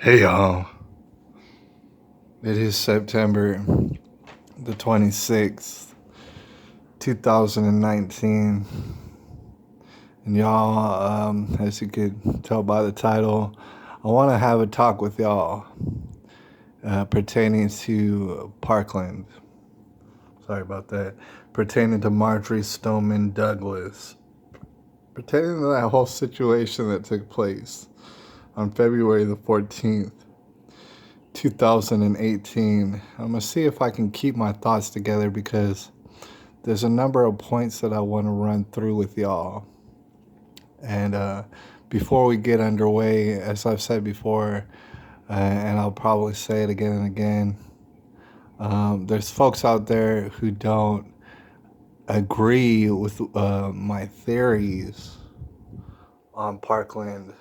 Hey y'all, it is September the 26th, 2019. And y'all, as you could tell by the title, I want to have a talk with y'all pertaining to Parkland. Sorry about that. Pertaining to Marjorie Stoneman Douglas. Pertaining to that whole situation that took place on February the 14th. 2018. I'm going to see if I can keep my thoughts together because there's a number of points that I want to run through with y'all. And before we get underway, as I've said before, and I'll probably say it again and again, there's folks out there who don't agree with my theories on Parkland.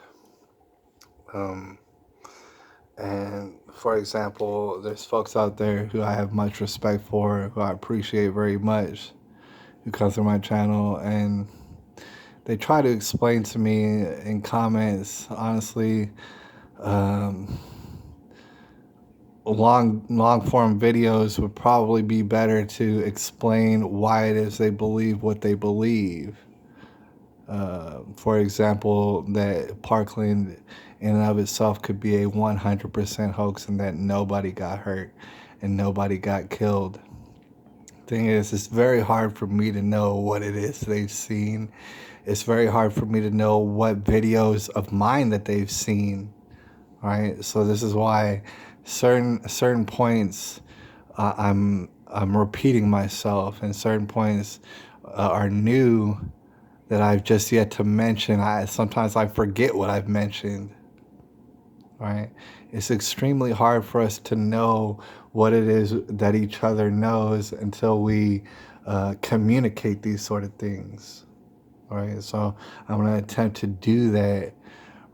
And for example, there's folks out there who I have much respect for, who I appreciate very much, who come through my channel, and they try to explain to me in comments, honestly, long form videos would probably be better to explain why it is they believe what they believe. For example, that Parkland in and of itself could be a 100% hoax and that nobody got hurt and nobody got killed. Thing is, it's very hard for me to know what it is they've seen. It's very hard for me to know what videos of mine that they've seen, right? So this is why certain points I'm repeating myself, and certain points are new that I've just yet to mention. Sometimes I forget what I've mentioned, right? It's extremely hard for us to know what it is that each other knows until we communicate these sort of things, right? So I'm going to attempt to do that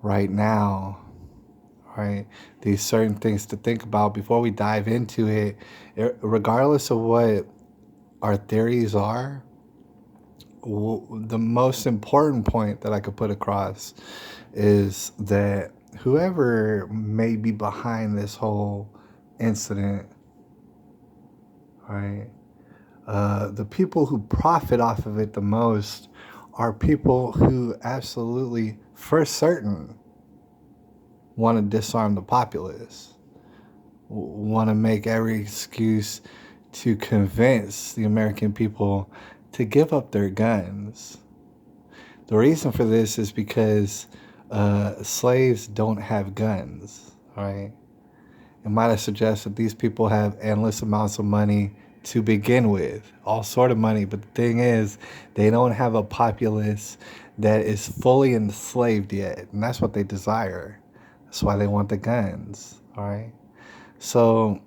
right now, right? These certain things to think about before we dive into it, regardless of what our theories are. The most important point that I could put across is that whoever may be behind this whole incident, right, the people who profit off of it the most are people who absolutely, for certain, want to disarm the populace, want to make every excuse to convince the American people to give up their guns. The reason for this is because slaves don't have guns, right? It might have suggested that these people have endless amounts of money to begin with, all sort of money. But the thing is, they don't have a populace that is fully enslaved yet, and that's what they desire. That's why they want the guns, all right? So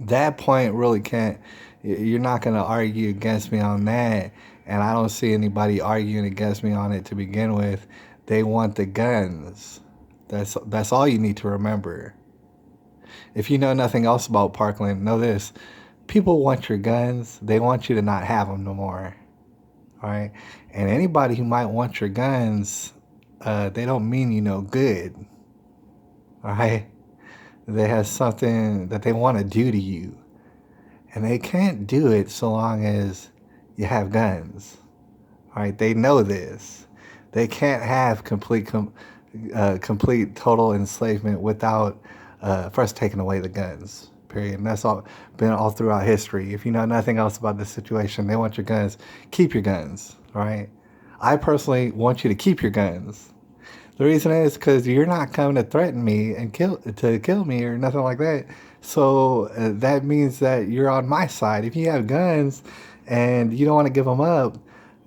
that point really can't, you're not going to argue against me on that. And I don't see anybody arguing against me on it to begin with. They want the guns. That's all you need to remember. If you know nothing else about Parkland, know this. People want your guns. They want you to not have them no more. All right? And anybody who might want your guns, they don't mean you no good. All right? They have something that they want to do to you. And they can't do it so long as you have guns. All right? They know this. They can't have complete total enslavement without first taking away the guns, period. And that's been all throughout history. If you know nothing else about this situation, they want your guns. Keep your guns, all right? I personally want you to keep your guns. The reason is because you're not coming to threaten me and kill me or nothing like that. So that means that you're on my side. If you have guns and you don't want to give them up,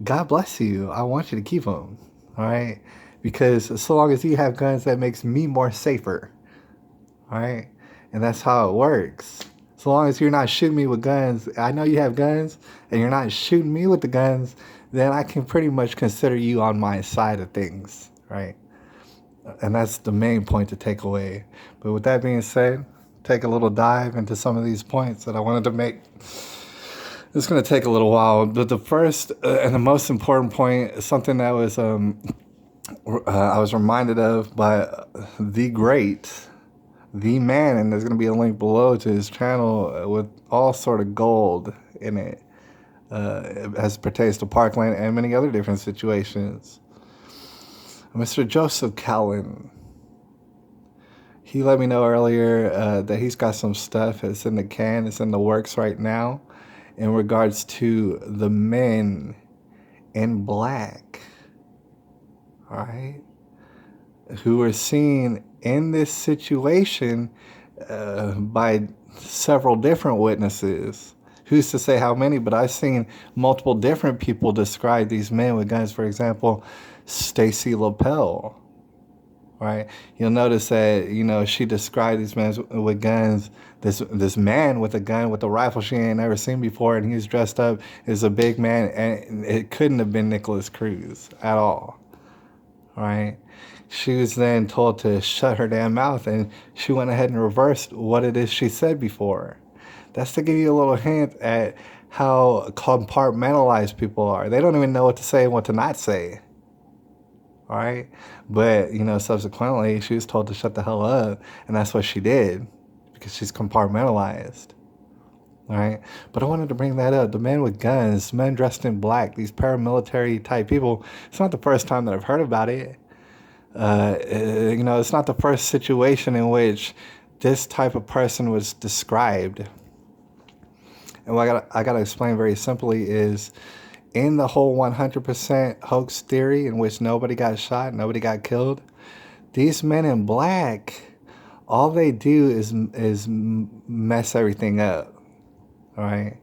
God bless you. I want you to keep them, all right? Because so long as you have guns, that makes me more safer, all right? And that's how it works. So long as you're not shooting me with guns, I know you have guns, and you're not shooting me with the guns, then I can pretty much consider you on my side of things, right? And that's the main point to take away. But with that being said, take a little dive into some of these points that I wanted to make. It's going to take a little while, but the first and the most important point is something that was I was reminded of by the great, the man, and there's going to be a link below to his channel with all sort of gold in it, as it pertains to Parkland and many other different situations. Mr. Joseph Callan, he let me know earlier that he's got some stuff that's in the can, it's in the works right now, in regards to the men in black, all right, who are seen in this situation by several different witnesses. Who's to say how many, but I've seen multiple different people describe these men with guns. For example, Stacy LaPel, right? You'll notice that, she described these men with guns. This man with a gun with a rifle she ain't never seen before, and he's dressed up as a big man, and it couldn't have been Nicholas Cruz at all, right? She was then told to shut her damn mouth, and she went ahead and reversed what it is she said before. That's to give you a little hint at how compartmentalized people are. They don't even know what to say and what to not say. All right? But, subsequently, she was told to shut the hell up, and that's what she did, because she's compartmentalized. All right? But I wanted to bring that up. The men with guns, men dressed in black, these paramilitary type people, it's not the first time that I've heard about it. It's not the first situation in which this type of person was described. And what I gotta explain very simply is, in the whole 100% hoax theory in which nobody got shot, nobody got killed, these men in black, all they do is mess everything up. All right?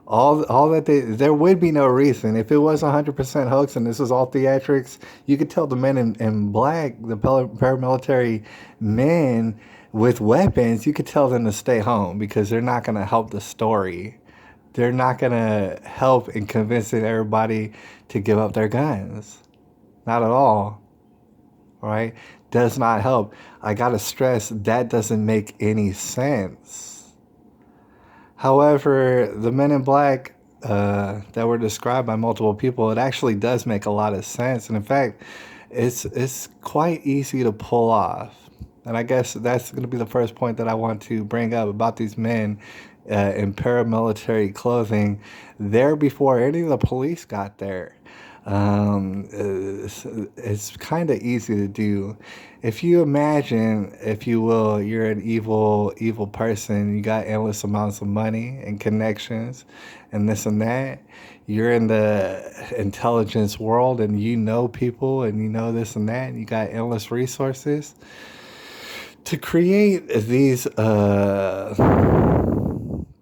All that there would be no reason. If it was 100% hoax and this was all theatrics, you could tell the men in black, the paramilitary men with weapons, you could tell them to stay home because they're not going to help the story. They're not going to help in convincing everybody to give up their guns. Not at all. All right? Does not help. I got to stress, that doesn't make any sense. However, the men in black that were described by multiple people, it actually does make a lot of sense. And in fact, it's quite easy to pull off. And I guess that's going to be the first point that I want to bring up about these men in paramilitary clothing there before any of the police got there. It's kind of easy to do. If you imagine, if you will, you're an evil person, you got endless amounts of money and connections and this and that. You're in the intelligence world and you know people and you know this and that, and you got endless resources. To create these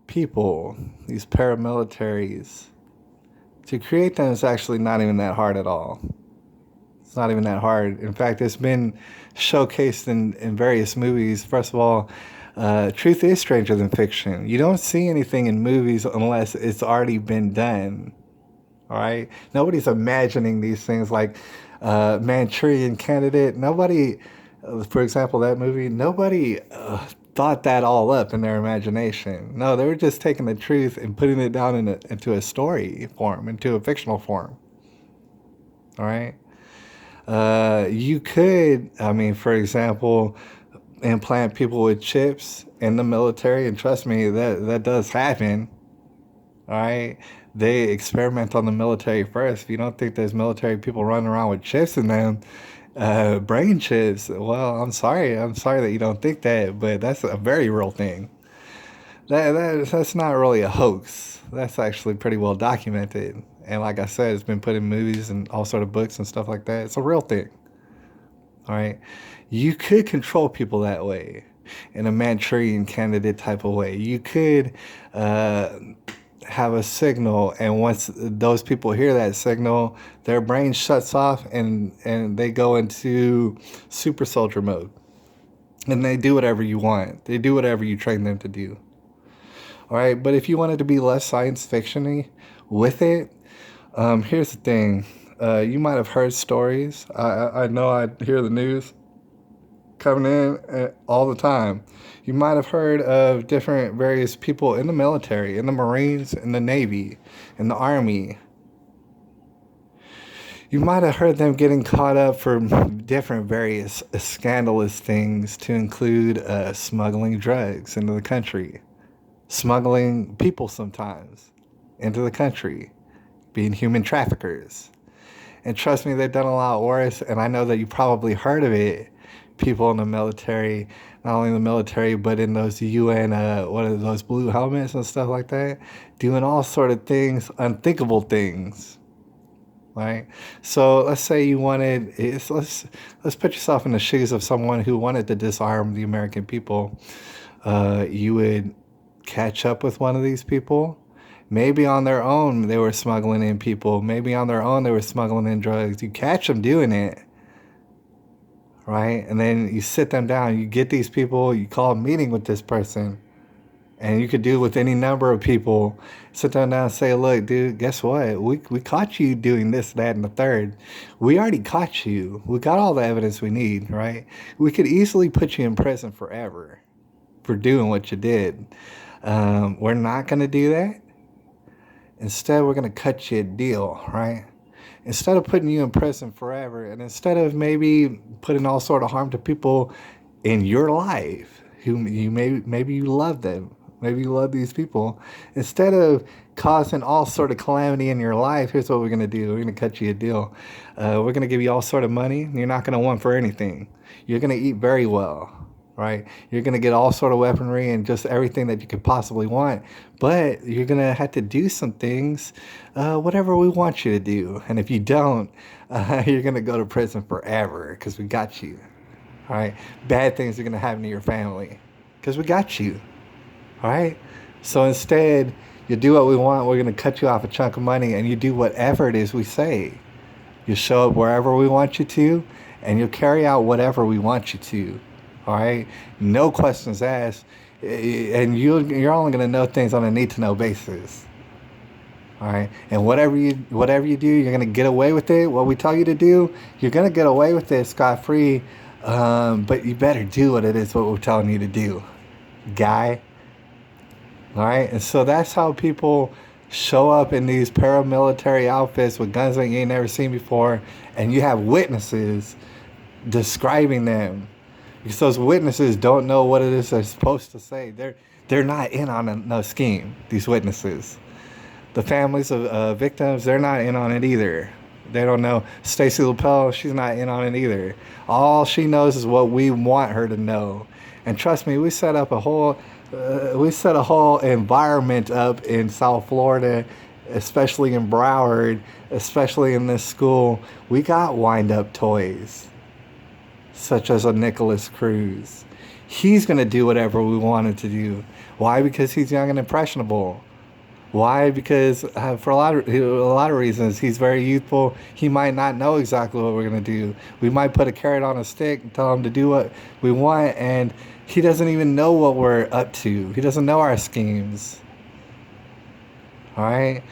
people, these paramilitaries, to create them is actually not even that hard at all. It's not even that hard. In fact, it's been showcased in various movies. First of all, truth is stranger than fiction. You don't see anything in movies unless it's already been done. All right? Nobody's imagining these things like Manchurian Candidate. Nobody, for example, that movie, nobody thought that all up in their imagination. No, they were just taking the truth and putting it down into a story form, into a fictional form. All right? You could, for example, implant people with chips in the military, and trust me, that does happen. All right? They experiment on the military first. If you don't think there's military people running around with chips in them, brain chips, well, I'm sorry that you don't think that, but that's a very real thing. That's not really a hoax. That's actually pretty well documented. And like I said, it's been put in movies and all sort of books and stuff like that. It's a real thing. All right? You could control people that way, in a Manchurian Candidate type of way. You could have a signal, and once those people hear that signal, their brain shuts off and they go into super soldier mode. And they do whatever you want. They do whatever you train them to do. All right, but if you wanted to be less science fiction-y with it, here's the thing. You might have heard stories. I know I hear the news coming in all the time. You might have heard of different various people in the military, in the Marines, in the Navy, in the Army. You might have heard them getting caught up for different various scandalous things, to include smuggling drugs into the country, smuggling people sometimes into the country, being human traffickers. And trust me, they've done a lot worse. And I know that you probably heard of it. People in the military, not only in the military, but in those UN, what are those blue helmets and stuff like that, doing all sort of things, unthinkable things, right? So let's say you wanted, let's put yourself in the shoes of someone who wanted to disarm the American people. You would catch up with one of these people. Maybe on their own they were smuggling in people. Maybe on their own they were smuggling in drugs. You catch them doing it, right? And then you sit them down. You get these people. You call a meeting with this person. And you could do it with any number of people. Sit them down and say, look, dude, guess what? We caught you doing this, that, and the third. We already caught you. We got all the evidence we need, right? We could easily put you in prison forever for doing what you did. We're not going to do that. Instead, we're going to cut you a deal, right? Instead of putting you in prison forever, and instead of maybe putting all sort of harm to people in your life, who you maybe you love them, maybe you love these people, instead of causing all sort of calamity in your life, here's what we're going to do. We're going to cut you a deal. We're going to give you all sort of money. You're not going to want for anything. You're going to eat very well. Right? You're going to get all sort of weaponry and just everything that you could possibly want. But you're going to have to do some things, whatever we want you to do. And if you don't, you're going to go to prison forever because we got you. All right? Bad things are going to happen to your family because we got you. All right? So instead, you do what we want. We're going to cut you off a chunk of money and you do whatever it is we say. You show up wherever we want you to and you'll carry out whatever we want you to. All right, no questions asked, and you're only going to know things on a need-to-know basis. All right, and whatever you do, you're going to get away with it. What we tell you to do, you're going to get away with it scot-free. But you better do what it is what we're telling you to do, guy. All right, and so that's how people show up in these paramilitary outfits with guns that you ain't never seen before, and you have witnesses describing them. Because those witnesses don't know what it is they're supposed to say. They're not in on no scheme, these witnesses. The families of victims, they're not in on it either. They don't know. Stacey LaPel, she's not in on it either. All she knows is what we want her to know. And trust me, we set a whole environment up in South Florida, especially in Broward, especially in this school. We got wind-up toys, such as a Nicholas Cruz. He's going to do whatever we want him to do. Why? Because he's young and impressionable. Why? Because for a lot of reasons, he's very youthful. He might not know exactly what we're going to do. We might put a carrot on a stick and tell him to do what we want, and he doesn't even know what we're up to. He doesn't know our schemes. All right?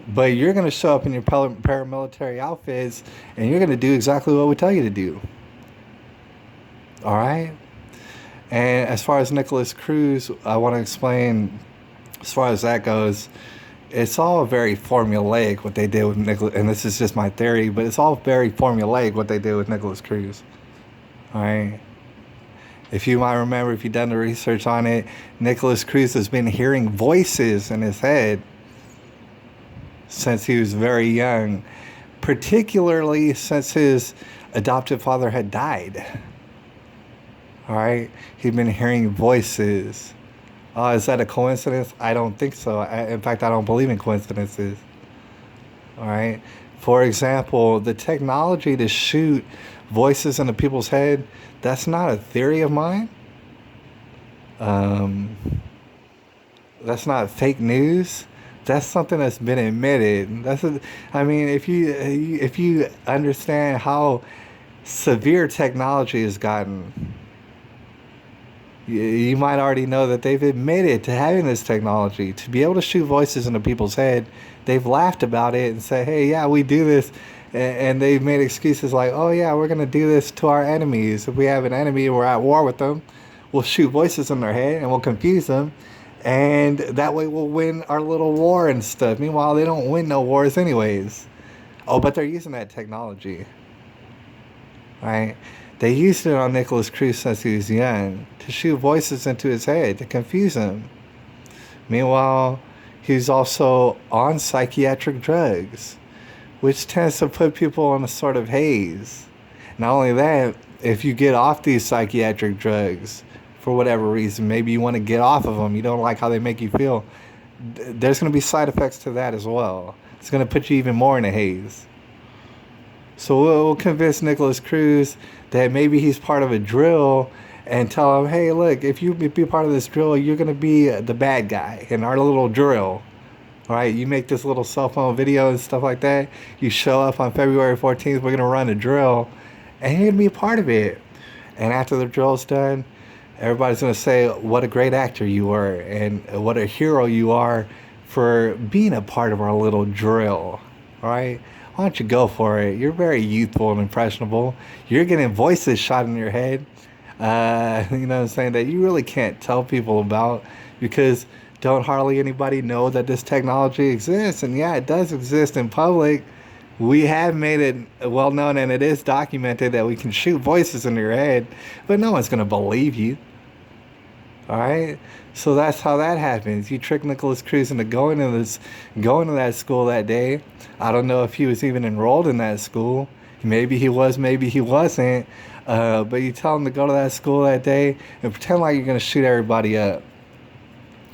But you're going to show up in your paramilitary outfits, and you're going to do exactly what we tell you to do. All right? And as far as Nicholas Cruz, I want to explain, as far as that goes, it's all very formulaic what they did with Nicholas, and this is just my theory, but it's all very formulaic what they did with Nicholas Cruz. All right? If you might remember, if you've done the research on it, Nicholas Cruz has been hearing voices in his head since he was very young, particularly since his adoptive father had died. All right? He'd been hearing voices. Is that a coincidence? I don't think so. In fact, I don't believe in coincidences. All right? For example, the technology to shoot voices into people's head, that's not a theory of mine. That's not fake news. That's something that's been admitted. If you understand how severe technology has gotten, you might already know that they've admitted to having this technology to be able to shoot voices into people's head. They've laughed about it and said, hey, yeah, we do this. And they've made excuses like, oh, yeah, we're going to do this to our enemies. If we have an enemy and we're at war with them, we'll shoot voices in their head and we'll confuse them. And that way we'll win our little war and stuff. Meanwhile, they don't win no wars anyways. Oh, but they're using that technology, right? They used it on Nicholas Cruz since he was young to shoot voices into his head to confuse him. Meanwhile, he's also on psychiatric drugs, which tends to put people in a sort of haze. Not only that, if you get off these psychiatric drugs for whatever reason, maybe you want to get off of them, you don't like how they make you feel, there's going to be side effects to that as well. It's going to put you even more in a haze. So we'll convince Nicholas Cruz that maybe he's part of a drill and tell him, hey, look, if you be part of this drill, you're going to be the bad guy in our little drill. All right, you make this little cell phone video and stuff like that. You show up on February 14th, we're going to run a drill, and you're going to be a part of it. And after the drill's done, everybody's going to say what a great actor you were and what a hero you are for being a part of our little drill. All right? Why don't you go for it? You're very youthful and impressionable. You're getting voices shot in your head, you know what I'm saying, that you really can't tell people about because don't hardly anybody know that this technology exists. And yeah, it does exist in public. We have made it well known and it is documented that we can shoot voices in your head, but no one's going to believe you. All right? So that's how that happens. You trick Nicholas Cruz into going to that school that day. I don't know if he was even enrolled in that school. Maybe he was, maybe he wasn't. But you tell him to go to that school that day and pretend like you're going to shoot everybody up.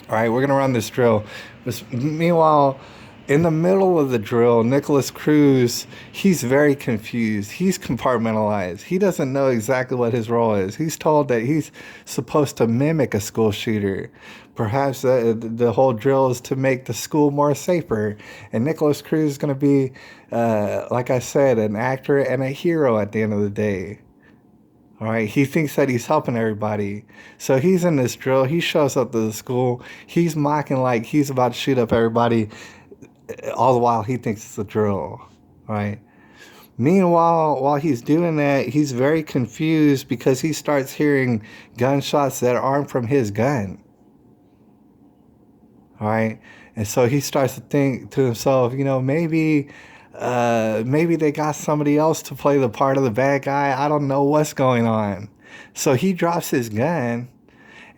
All right, we're going to run this drill. Meanwhile, in the middle of the drill, Nicholas Cruz, he's very confused. He's compartmentalized. He doesn't know exactly what his role is. He's told that he's supposed to mimic a school shooter. Perhaps the whole drill is to make the school more safer. And Nicholas Cruz is going to be, like I said, an actor and a hero at the end of the day. All right, he thinks that he's helping everybody. So he's in this drill. He shows up to the school. He's mocking like he's about to shoot up everybody. All the while he thinks it's a drill, right? Meanwhile, while he's doing that, he's very confused because he starts hearing gunshots that aren't from his gun. All right, and so he starts to think to himself, you know, maybe they got somebody else to play the part of the bad guy. I don't know what's going on. So he drops his gun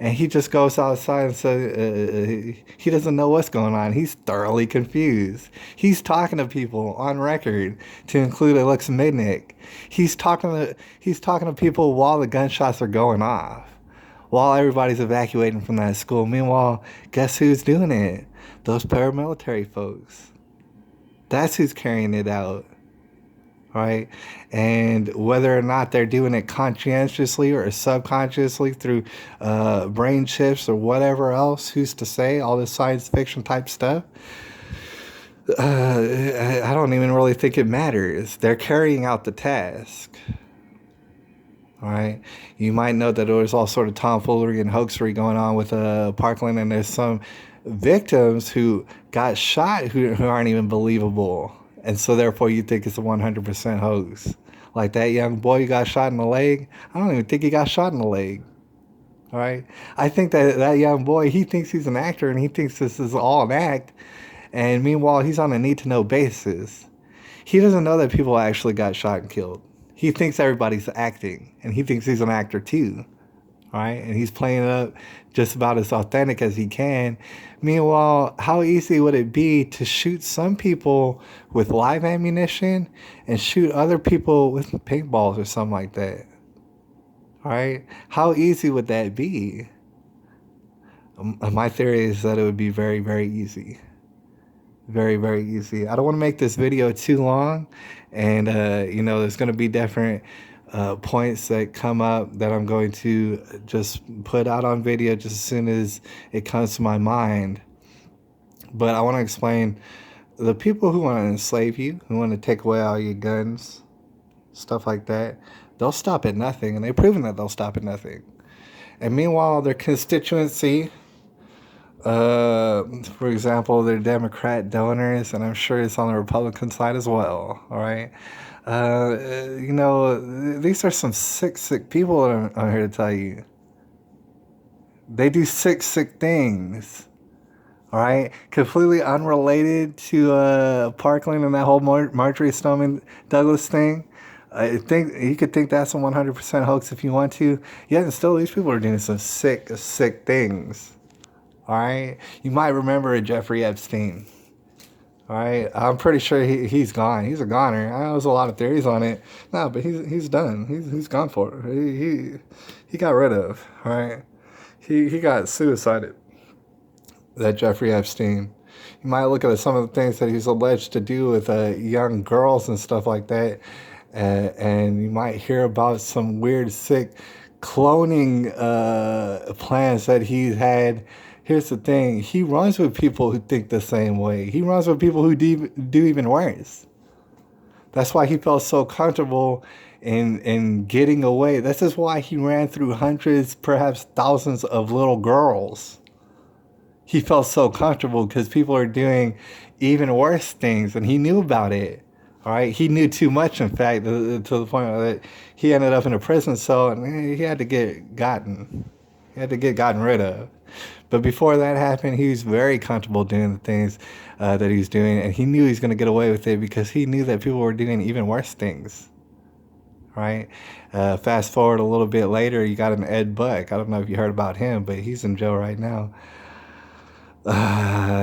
and he just goes outside and says he doesn't know what's going on. He's thoroughly confused. He's talking to people on record, to include Alex Midnick. He's talking to people while the gunshots are going off, while everybody's evacuating from that school. Meanwhile, guess who's doing it? Those paramilitary folks. That's who's carrying it out. Right? And whether or not they're doing it conscientiously or subconsciously through brain chips or whatever else, who's to say, all this science fiction type stuff, I don't even really think it matters. They're carrying out the task. All right. You might know that there was all sort of tomfoolery and hoaxery going on with Parkland, and there's some victims who got shot who aren't even believable. And so therefore you think it's a 100% hoax. Like that young boy who got shot in the leg. I don't even think he got shot in the leg. All right. I think that young boy, he thinks he's an actor and he thinks this is all an act. And meanwhile, he's on a need-to-know basis. He doesn't know that people actually got shot and killed. He thinks everybody's acting, and he thinks he's an actor too. All right, and he's playing it up just about as authentic as he can. Meanwhile, how easy would it be to shoot some people with live ammunition and shoot other people with paintballs or something like that? All right, how easy would that be? My theory is that it would be very, very easy. Very, very easy. I don't want to make this video too long, and there's going to be different points that come up that I'm going to just put out on video just as soon as it comes to my mind. But I want to explain the people who want to enslave you, who want to take away all your guns, stuff like that. They'll stop at nothing, and they've proven that they'll stop at nothing. And meanwhile, their constituency, for example, their Democrat donors, and I'm sure it's on the Republican side as well. All right. These are some sick people that I'm here to tell you. They do sick things. All right, completely unrelated to Parkland and that whole Marjorie Stoneman Douglas thing. I think you could think that's a 100% hoax if you want to. Yeah, and still these people are doing some sick things. All right, you might remember Jeffrey Epstein. All right, I'm pretty sure he's gone. He's a goner. I know there's a lot of theories on it. No, but he's done. He's gone for it. He got rid of. All right, he got suicided. That Jeffrey Epstein. You might look at some of the things that he's alleged to do with young girls and stuff like that, and you might hear about some weird, sick cloning plans that he's had. Here's the thing: he runs with people who think the same way. He runs with people who do even worse. That's why he felt so comfortable in getting away. This is why he ran through hundreds, perhaps thousands of little girls. He felt so comfortable because people are doing even worse things, and he knew about it. All right, he knew too much, in fact, to the point that he ended up in a prison cell, and he had to get gotten. He had to get gotten rid of. But before that happened, he was very comfortable doing the things that he was doing, and he knew he was going to get away with it because he knew that people were doing even worse things. Right? Fast forward a little bit later, you got an Ed Buck. I don't know if you heard about him, but he's in jail right now.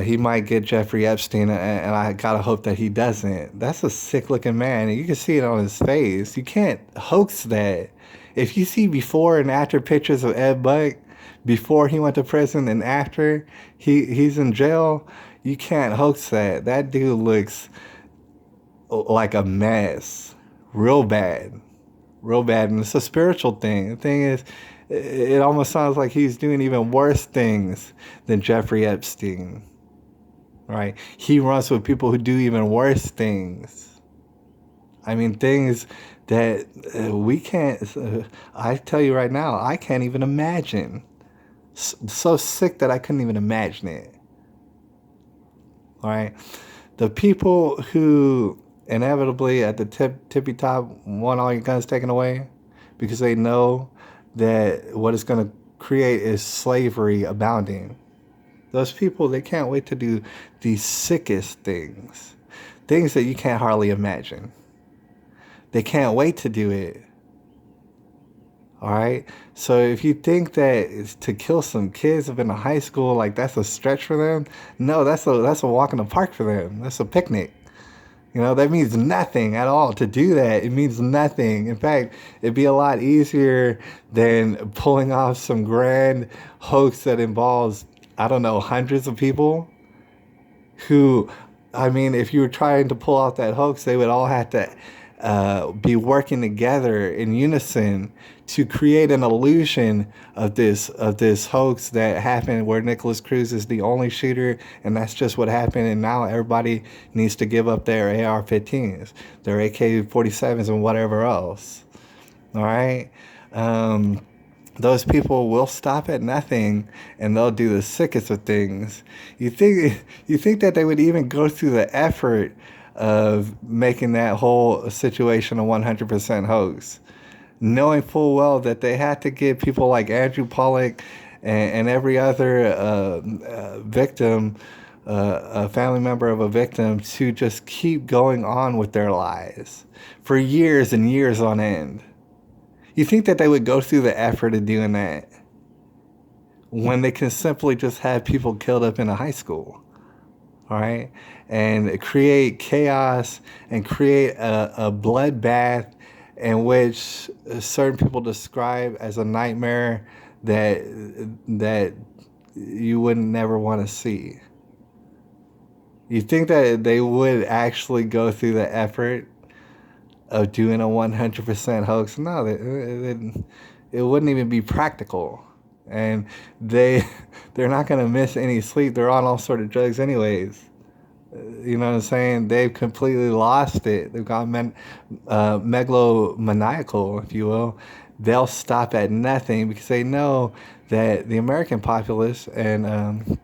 He might get Jeffrey Epstein, and I gotta hope that he doesn't. That's a sick-looking man, and you can see it on his face. You can't hoax that. If you see before and after pictures of Ed Buck, before he went to prison and after he's in jail, you can't hoax that. That dude looks like a mess, real bad, and it's a spiritual thing. The thing is, it almost sounds like he's doing even worse things than Jeffrey Epstein, right? He runs with people who do even worse things. I mean, things that we can't, I tell you right now, I can't even imagine. So sick that I couldn't even imagine it. All right? The people who inevitably at the tippy top want all your guns taken away because they know that what it's going to create is slavery abounding. Those people, they can't wait to do the sickest things that you can't hardly imagine. They can't wait to do it. All right? So if you think that it's to kill some kids up in a high school, like that's a stretch for them, no, that's a walk in the park for them. That's a picnic. You know, that means nothing at all to do that. It means nothing. In fact, it'd be a lot easier than pulling off some grand hoax that involves, I don't know, hundreds of people who, I mean, if you were trying to pull off that hoax, they would all have to be working together in unison to create an illusion of this hoax that happened where Nicholas Cruz is the only shooter, and that's just what happened. And now everybody needs to give up their AR-15s, their AK-47s, and whatever else. All right. Those people will stop at nothing, and they'll do the sickest of things. You think that they would even go through the effort of making that whole situation a 100% hoax, knowing full well that they had to get people like Andrew Pollock and every other victim, a family member of a victim, to just keep going on with their lives for years and years on end. You think that they would go through the effort of doing that when they can simply just have people killed up in a high school? All right, and create chaos and create a bloodbath in which certain people describe as a nightmare that you would never want to see. You think that they would actually go through the effort of doing a 100% hoax? No, it wouldn't even be practical. And they're not going to miss any sleep. They're on all sort of drugs anyways. You know what I'm saying? They've completely lost it. They've gone megalomaniacal, if you will. They'll stop at nothing because they know that the American populace and,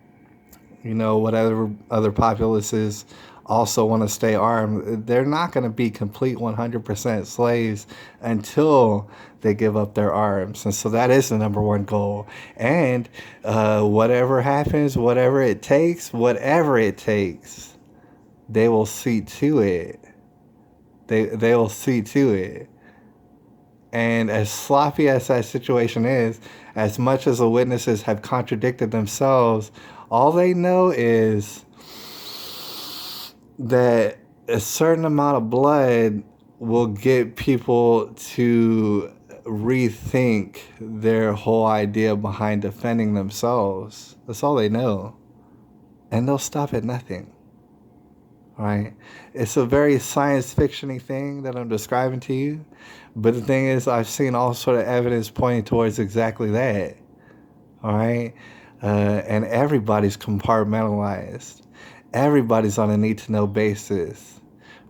whatever other populaces also want to stay armed. They're not going to be complete 100% slaves until they give up their arms. And so that is the number one goal. And whatever happens, whatever it takes, they will see to it. They will see to it. And as sloppy as that situation is, as much as the witnesses have contradicted themselves, all they know is that a certain amount of blood will get people to rethink their whole idea behind defending themselves. That's all they know. And they'll stop at nothing. Right? It's a very science fiction-y thing that I'm describing to you. But the thing is, I've seen all sort of evidence pointing towards exactly that. All right? And everybody's compartmentalized. Everybody's on a need-to-know basis.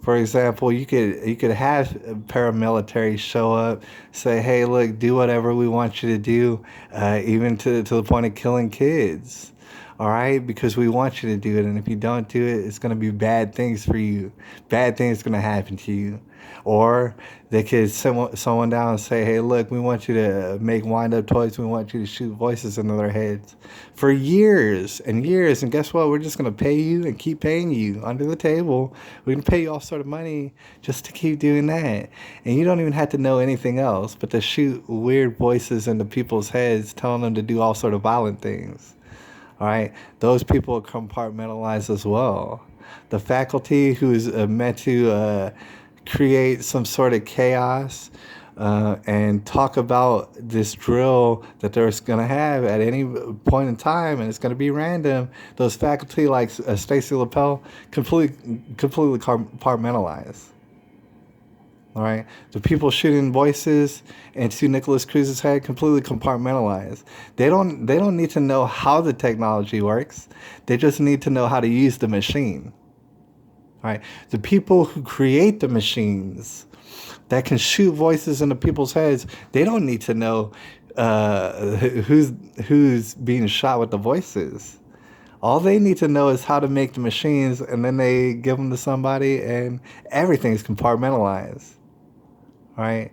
For example, you could have paramilitary show up, say, hey, look, do whatever we want you to do, even to the point of killing kids. All right? Because we want you to do it. And if you don't do it, it's going to be bad things for you. Bad things going to happen to you. Or they could send someone down and say, hey, look, we want you to make wind-up toys. We want you to shoot voices into their heads for years and years. And guess what? We're just going to pay you and keep paying you under the table. We're going to pay you all sort of money just to keep doing that. And you don't even have to know anything else but to shoot weird voices into people's heads, telling them to do all sort of violent things. All right? Those people are compartmentalized as well. The faculty who's meant to create some sort of chaos and talk about this drill that they're going to have at any point in time, and it's going to be random. Those faculty like Stacy Lapel completely compartmentalized. All right, the people shooting voices into Nicholas Cruz's head completely compartmentalized. They don't need to know how the technology works. They just need to know how to use the machine. Right. The people who create the machines that can shoot voices into people's heads, they don't need to know who's being shot with the voices. All they need to know is how to make the machines, and then they give them to somebody, and everything's compartmentalized. Right?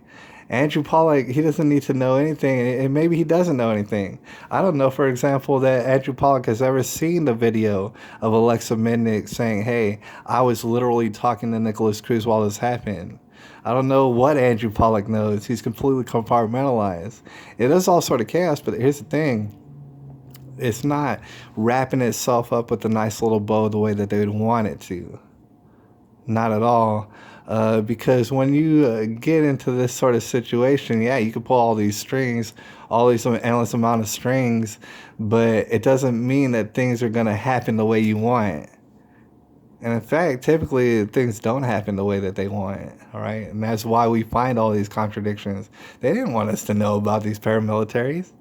Andrew Pollack, he doesn't need to know anything, and maybe he doesn't know anything. I don't know, for example, that Andrew Pollack has ever seen the video of Alexa Midnick saying, hey, I was literally talking to Nicholas Cruz while this happened. I don't know what Andrew Pollack knows. He's completely compartmentalized. It is all sort of chaos, but here's the thing. It's not wrapping itself up with a nice little bow the way that they would want it to. Not at all. Because when you get into this sort of situation, yeah, you can pull all these strings, all these endless amount of strings, but it doesn't mean that things are going to happen the way you want. And in fact, typically things don't happen the way that they want, all right? And that's why we find all these contradictions. They didn't want us to know about these paramilitaries.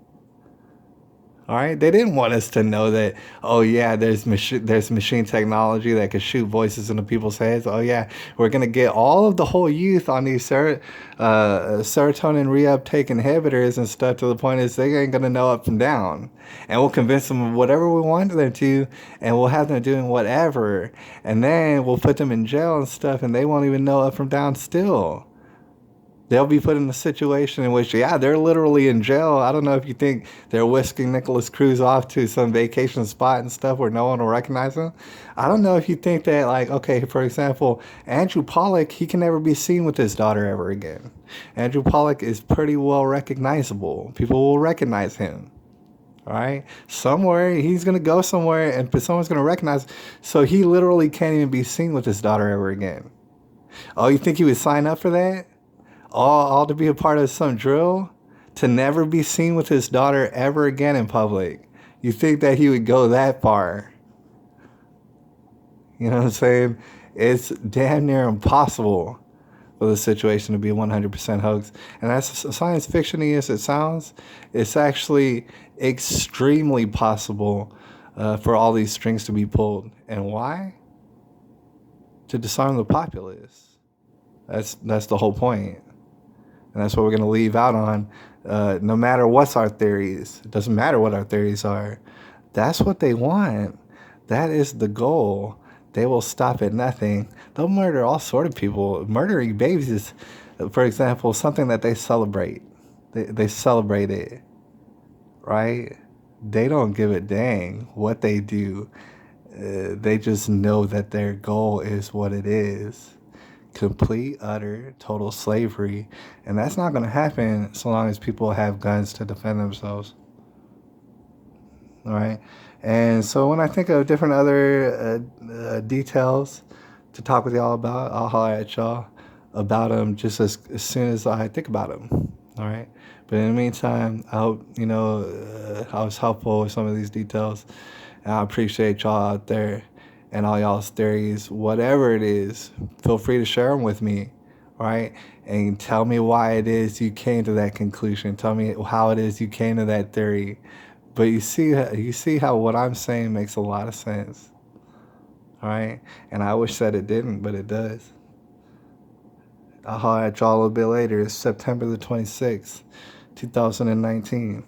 All right, they didn't want us to know that. Oh yeah, there's machine technology that could shoot voices into people's heads. Oh yeah, we're gonna get all of the whole youth on these serotonin reuptake inhibitors and stuff to the point is they ain't gonna know up from down, and we'll convince them of whatever we want them to, and we'll have them doing whatever, and then we'll put them in jail and stuff, and they won't even know up from down still. They'll be put in a situation in which, yeah, they're literally in jail. I don't know if you think they're whisking Nicholas Cruz off to some vacation spot and stuff where no one will recognize him. I don't know if you think that, like, okay, for example, Andrew Pollack, he can never be seen with his daughter ever again. Andrew Pollack is pretty well recognizable. People will recognize him. All right? Somewhere, he's going to go somewhere and someone's going to recognize. So he literally can't even be seen with his daughter ever again. Oh, you think he would sign up for that? All to be a part of some drill? To never be seen with his daughter ever again in public? You think that he would go that far? You know what I'm saying? It's damn near impossible for the situation to be 100% hoax. And as science fiction-y as it sounds, it's actually extremely possible for all these strings to be pulled. And why? To disarm the populace. That's the whole point. And that's what we're going to leave out on. No matter what's our theories, it doesn't matter what our theories are. That's what they want. That is the goal. They will stop at nothing. They'll murder all sort of people. Murdering babies is, for example, something that they celebrate. They celebrate it, right? They don't give a dang what they do. They just know that their goal is what it is. Complete, utter, total slavery. And that's not going to happen so long as people have guns to defend themselves. All right. And so when I think of different other details to talk with y'all about, I'll holler at y'all about them just as soon as I think about them. All right. But in the meantime, I hope, I was helpful with some of these details. And I appreciate y'all out there and all y'all's theories. Whatever it is, feel free to share them with me. All right. And tell me why it is you came to that conclusion. Tell me how it is you came to that theory. But you see how what I'm saying makes a lot of sense. All right? And I wish that it didn't, but it does. I'll holler at y'all a little bit later. It's September the 26th, 2019.